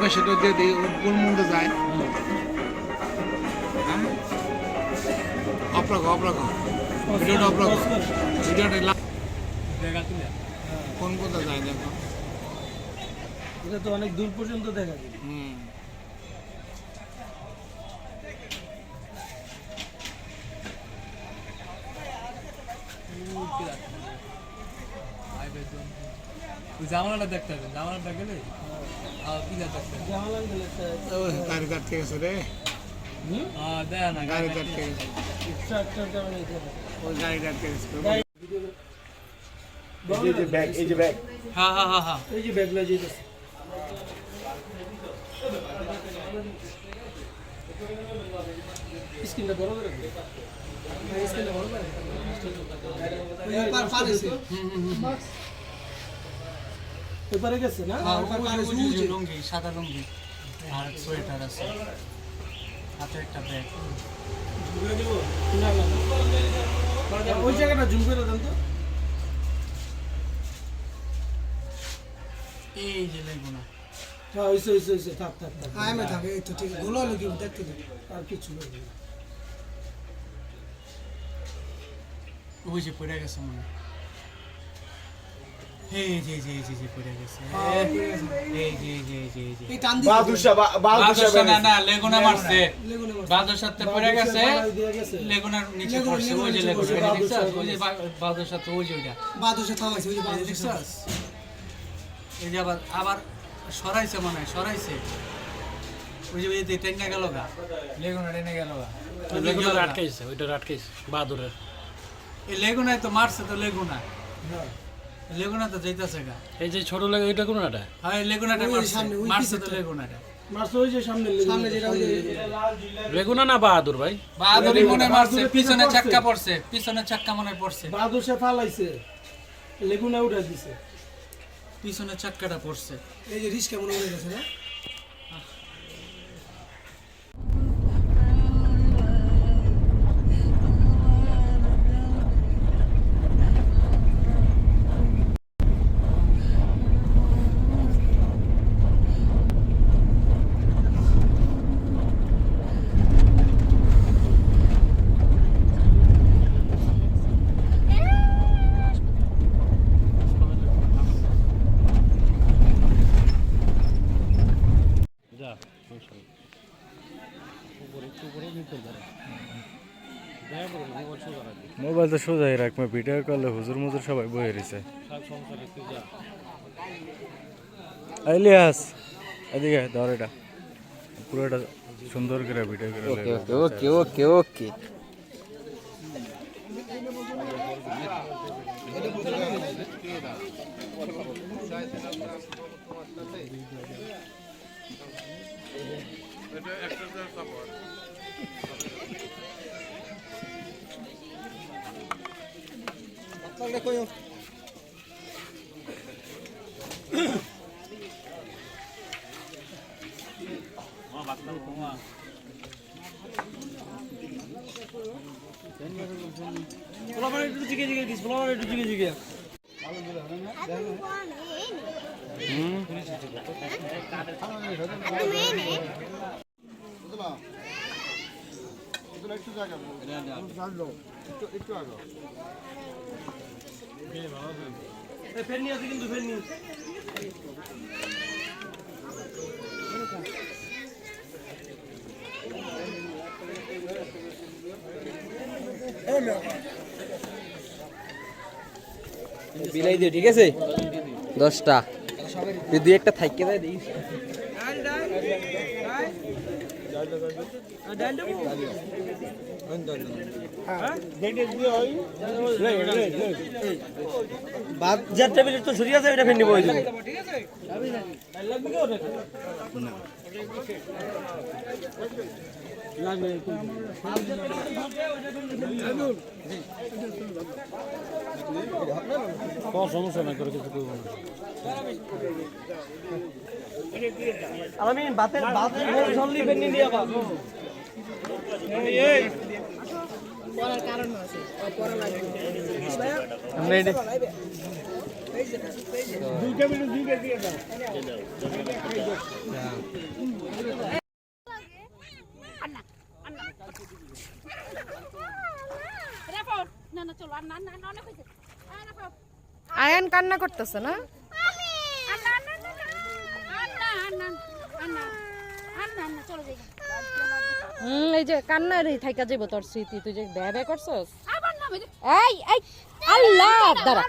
পয়সাটা দিয়ে দিই কোন মধ্যে যায় অপ্রাগ ভিডিওটা অপ্রাগ ভিডিওটা কোন কোথায় যায় দেখো এটা তো অনেক দূর পর্যন্ত দেখা যায় জামালাটা দেখতে হবে জামালাটা গেলে গাড়িদার ঠিক আছে রে দেয় না গাড়িদার ঠিক আছে ওই গাড়িদার ঠিক আছে এই যে ব্যাগ হ্যাঁ হ্যাঁ হ্যাঁ হ্যাঁ এই যে ব্যাগলা যেটা স্ক্রিনটা বড় করে স্ক্রিনটা বড় করে পেপারে গেছে না লুঙ্গি সাদা লুঙ্গি আর সোয়েটার আছে হাতে একটা ব্যাগ ওই জায়গাটা জুম করে দেন তো এই যে লেগুনা হ্যাঁ হইছে থাক আমি থাকে এই তো ঠিক গোলা লোকি দেখতে দিই আর কিছু নেই ওই যে পড়ে গেছে মনে এই যে পড়ে গেছে এই টান দি বাদুশা না লেগুনা মারছে বাদুশাতে পড়ে গেছে লেগুনার নিচে পড়ছে ওই যে লেগুনা দেখছস ওই যে বাদুশাতে ওই যে ওইটা বাদুশা থামাইছে ওই যে বাদুশা দেখছস এই যে আবার সরাইছে মনে হয় সরাইছে ওই যে ওই টেঙ্গা গেল গা লেগুনা টেনে গেল গা ওইটা আটকাইছে বাহাদুরের এই লেগুনায় তো মারছে তো লেগুনা লেগুনা তো যাইতাছে গা এই যে ছোট লাগে ওইটা কোন নাটা হ্যাঁ লেগুনাটা মারছে তো লেগুনাটা মারছে ওই যে সামনে যেটা ওই রেগুনা না বাহাদুর ভাই বাহাদুরি মনে মারছে পিছনে চাক্কা পড়ছে পিছনে চাক্কা মনে পড়ছে বাহাদুর সে ফালাইছে লেগুনা উঠা দিছে পিছনে চাক্কাটা পড়ছে এই যে রিস্ক কেমন হয়ে গেছে না মোবাইল তো সোজাই রাখবে ভিডিও করলে হুজুর মুজুর সবাই বয়ে রয়েছে ইলিয়াস এদিকে ধর এটা পুরোটা সুন্দর করে ভিডিও করে ওকে ফেরনি আছে কিন্তু ফেরনি বিলাই দিও ঠিক আছে 10টা তুই দুই একটা থাইকে দেয় দিস বাদ যার টেবিল তো ছুরি আছে এটা ফেরনি বই দিব ঠিক আছে লাগবে কি ওটা লাগবে সমস্যা না করে কিছু করবো না আমি বাতের ঝললি ফেরনি নিয়ে আবার এই পড়ার কারণ আছে পড়া লাগবে আয়ান কান্না করতেছে না? এই যে কান্নার থাইকা যাবো তোর স্মৃতি, তুই যে ব্যয় করছস। এই আল্লাহ দাঁড়া।